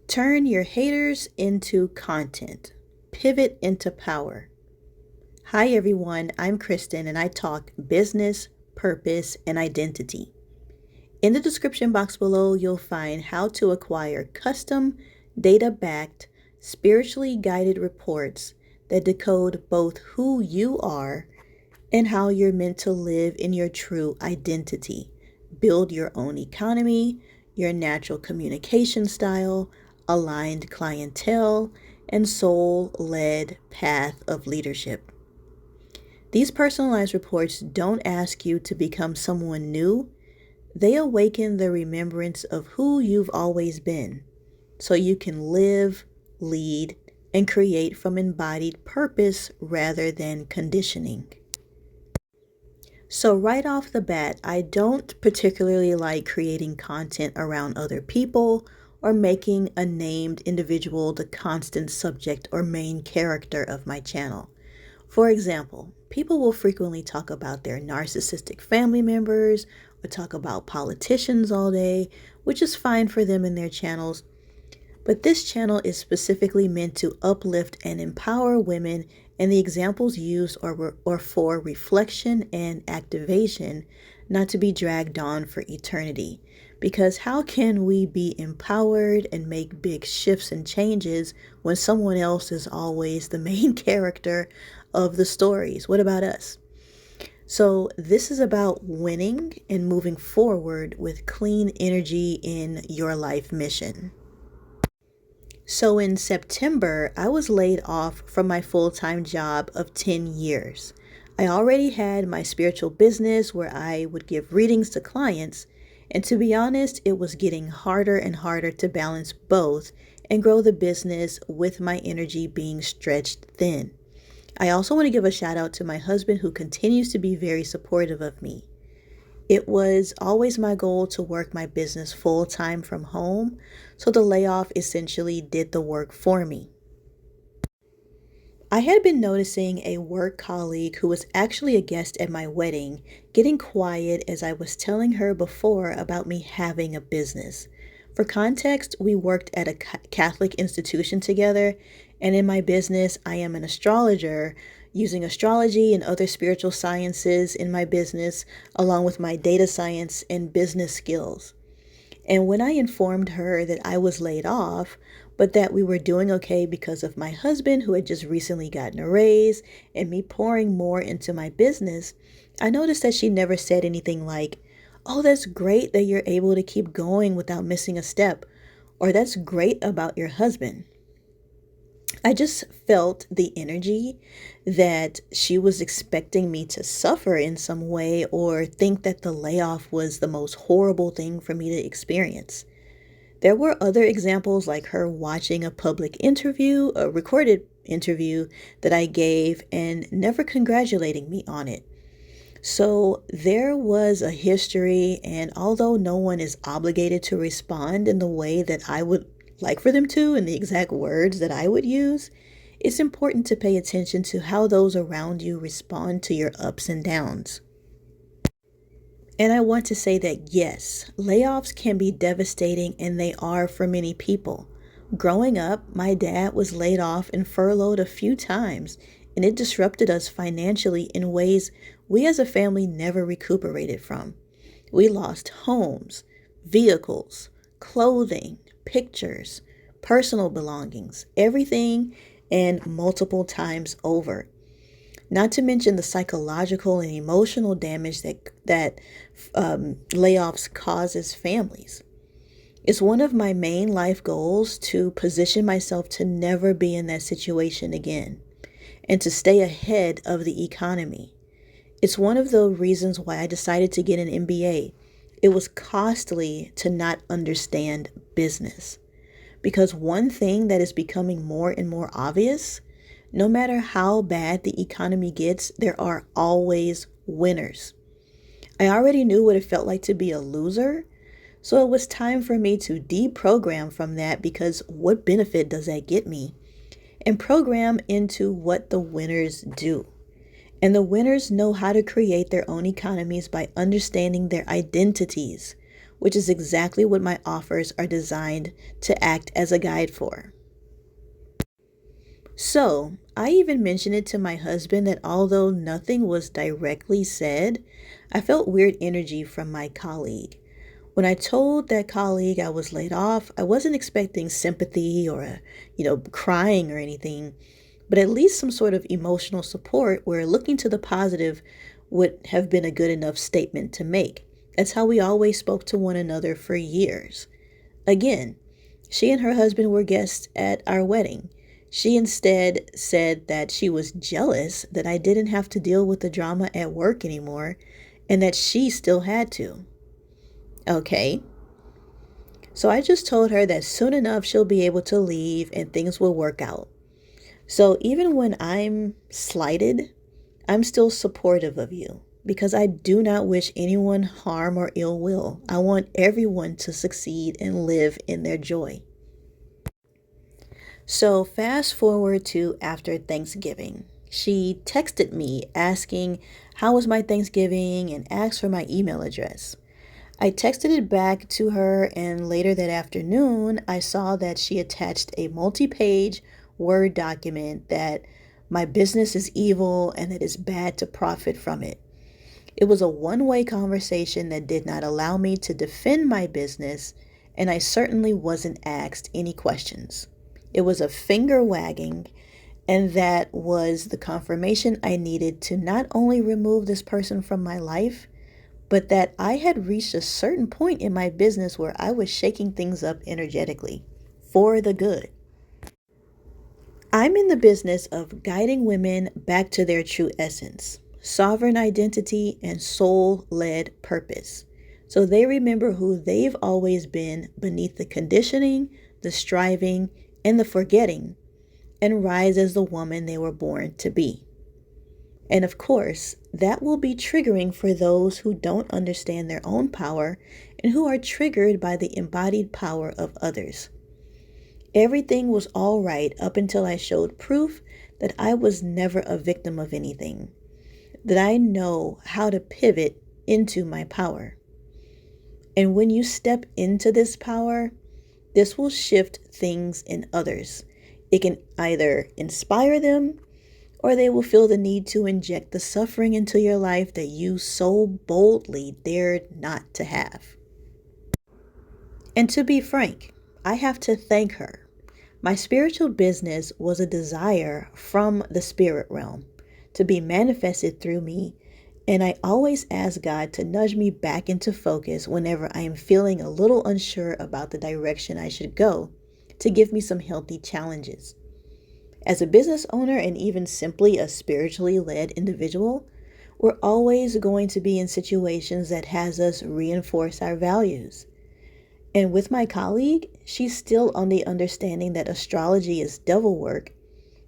Turn your haters into content. Pivot into power. Hi everyone, I'm Kristen and I talk business, purpose, and identity. In the description box below, you'll find how to acquire custom, data-backed, spiritually guided reports that decode both who you are and how you're meant to live in your true identity. Build your own economy, your natural communication style, aligned clientele, and soul-led path of leadership. These personalized reports don't ask you to become someone new. They awaken the remembrance of who you've always been, so you can live, lead, and create from embodied purpose rather than conditioning. So right off the bat, I don't particularly like creating content around other people or making a named individual the constant subject or main character of my channel. For example, people will frequently talk about their narcissistic family members or talk about politicians all day, which is fine for them in their channels. But this channel is specifically meant to uplift and empower women, and the examples used are for reflection and activation, not to be dragged on for eternity. Because how can we be empowered and make big shifts and changes when someone else is always the main character of the stories? What about us? So this is about winning and moving forward with clean energy in your life mission. So in September, I was laid off from my full-time job of 10 years. I already had my spiritual business where I would give readings to clients, and to be honest, it was getting harder and harder to balance both and grow the business with my energy being stretched thin. I also want to give a shout out to my husband who continues to be very supportive of me. It was always my goal to work my business full-time from home, so the layoff essentially did the work for me. I had been noticing a work colleague who was actually a guest at my wedding getting quiet as I was telling her before about me having a business. For context, we worked at a Catholic institution together, and in my business, I am an astrologer, using astrology and other spiritual sciences in my business, along with my data science and business skills. And when I informed her that I was laid off, but that we were doing okay because of my husband who had just recently gotten a raise and me pouring more into my business, I noticed that she never said anything like, "Oh, that's great that you're able to keep going without missing a step," or "That's great about your husband." I just felt the energy that she was expecting me to suffer in some way or think that the layoff was the most horrible thing for me to experience. There were other examples like her watching a public interview, a recorded interview that I gave, and never congratulating me on it. So there was a history, and although no one is obligated to respond in the way that I would like for them to, in the exact words that I would use, it's important to pay attention to how those around you respond to your ups and downs. And I want to say that yes, layoffs can be devastating, and they are for many people. Growing up, my dad was laid off and furloughed a few times, and it disrupted us financially in ways we as a family never recuperated from. We lost homes, vehicles, clothing, pictures, personal belongings, everything, and multiple times over. Not to mention the psychological and emotional damage that layoffs causes families. It's one of my main life goals to position myself to never be in that situation again and to stay ahead of the economy. It's one of the reasons why I decided to get an MBA. It was costly to not understand business. Because one thing that is becoming more and more obvious, no matter how bad the economy gets, there are always winners. I already knew what it felt like to be a loser, so it was time for me to deprogram from that, because what benefit does that get me? And program into what the winners do. And the winners know how to create their own economies by understanding their identities, which is exactly what my offers are designed to act as a guide for. So, I even mentioned it to my husband that although nothing was directly said, I felt weird energy from my colleague. When I told that colleague I was laid off, I wasn't expecting sympathy or crying or anything, but at least some sort of emotional support where looking to the positive would have been a good enough statement to make. That's how we always spoke to one another for years. Again, she and her husband were guests at our wedding. She instead said that she was jealous that I didn't have to deal with the drama at work anymore and that she still had to. Okay. So I just told her that soon enough she'll be able to leave and things will work out. So even when I'm slighted, I'm still supportive of you because I do not wish anyone harm or ill will. I want everyone to succeed and live in their joy. So fast forward to after Thanksgiving. She texted me asking how was my Thanksgiving and asked for my email address. I texted it back to her, and later that afternoon, I saw that she attached a multi-page Word document that my business is evil and that it's bad to profit from it. It was a one-way conversation that did not allow me to defend my business, and I certainly wasn't asked any questions. It was a finger wagging, and that was the confirmation I needed to not only remove this person from my life, but that I had reached a certain point in my business where I was shaking things up energetically for the good. I'm in the business of guiding women back to their true essence, sovereign identity, and soul-led purpose, so they remember who they've always been beneath the conditioning, the striving, and the forgetting, and rise as the woman they were born to be. And of course, that will be triggering for those who don't understand their own power and who are triggered by the embodied power of others. Everything was all right up until I showed proof that I was never a victim of anything, that I know how to pivot into my power. And when you step into this power, this will shift things in others. It can either inspire them, or they will feel the need to inject the suffering into your life that you so boldly dared not to have. And to be frank, I have to thank her. My spiritual business was a desire from the spirit realm to be manifested through me, and I always ask God to nudge me back into focus whenever I am feeling a little unsure about the direction I should go, to give me some healthy challenges. As a business owner and even simply a spiritually led individual, we're always going to be in situations that has us reinforce our values. And with my colleague, she's still on the understanding that astrology is devil work,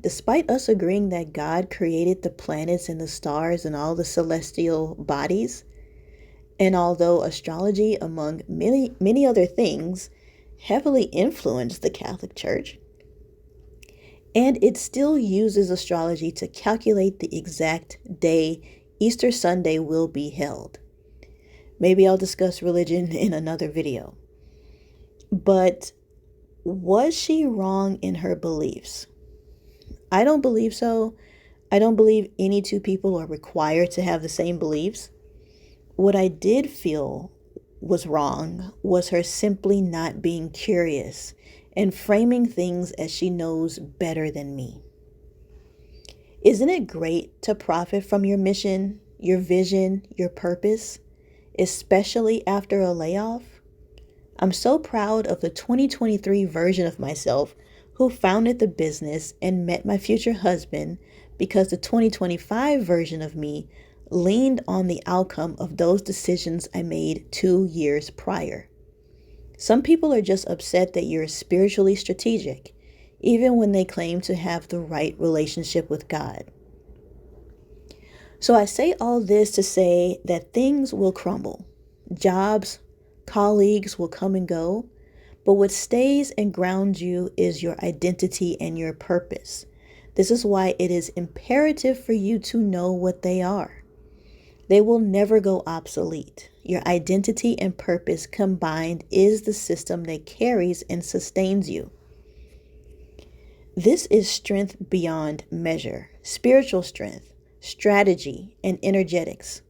despite us agreeing that God created the planets and the stars and all the celestial bodies. And although astrology, among many other things, heavily influenced the Catholic Church, and it still uses astrology to calculate the exact day Easter Sunday will be held. Maybe I'll discuss religion in another video. But was she wrong in her beliefs? I don't believe so. I don't believe any two people are required to have the same beliefs. What I did feel was wrong was her simply not being curious and framing things as she knows better than me. Isn't it great to profit from your mission, your vision, your purpose, especially after a layoff? I'm so proud of the 2023 version of myself who founded the business and met my future husband, because the 2025 version of me leaned on the outcome of those decisions I made 2 years prior. Some people are just upset that you're spiritually strategic, even when they claim to have the right relationship with God. So I say all this to say that things will crumble. Jobs, colleagues will come and go, but what stays and grounds you is your identity and your purpose. This is why it is imperative for you to know what they are. They will never go obsolete. Your identity and purpose combined is the system that carries and sustains you. This is strength beyond measure, spiritual strength, strategy, and energetics.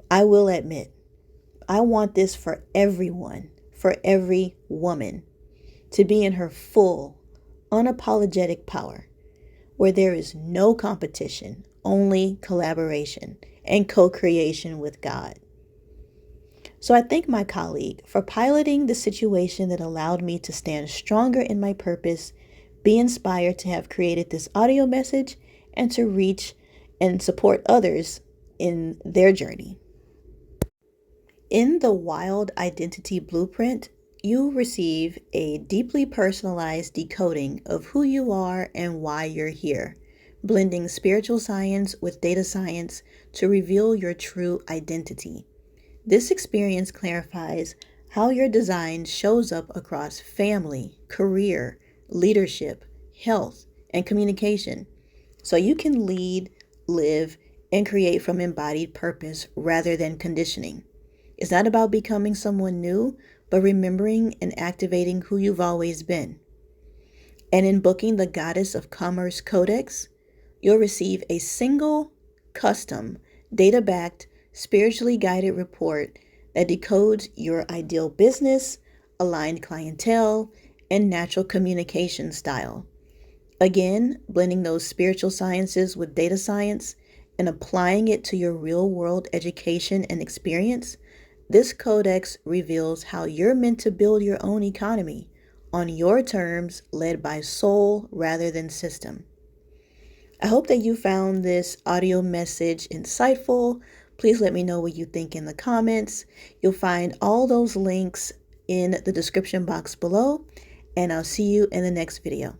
I will admit, I want this for everyone, for every woman, to be in her full, unapologetic power, where there is no competition, only collaboration and co-creation with God. So I thank my colleague for piloting the situation that allowed me to stand stronger in my purpose, be inspired to have created this audio message, and to reach and support others in their journey. In the Wild Identity Blueprint, you receive a deeply personalized decoding of who you are and why you're here, blending spiritual science with data science to reveal your true identity. This experience clarifies how your design shows up across family, career, leadership, health, and communication, so you can lead, live, and create from embodied purpose rather than conditioning. It's not about becoming someone new, but remembering and activating who you've always been. And in booking the Goddess of Commerce Codex, you'll receive a single, custom, data-backed, spiritually guided report that decodes your ideal business, aligned clientele, and natural communication style. Again, blending those spiritual sciences with data science and applying it to your real-world education and experience, this codex reveals how you're meant to build your own economy on your terms, led by soul rather than system. I hope that you found this audio message insightful. Please let me know what you think in the comments. You'll find all those links in the description box below, and I'll see you in the next video.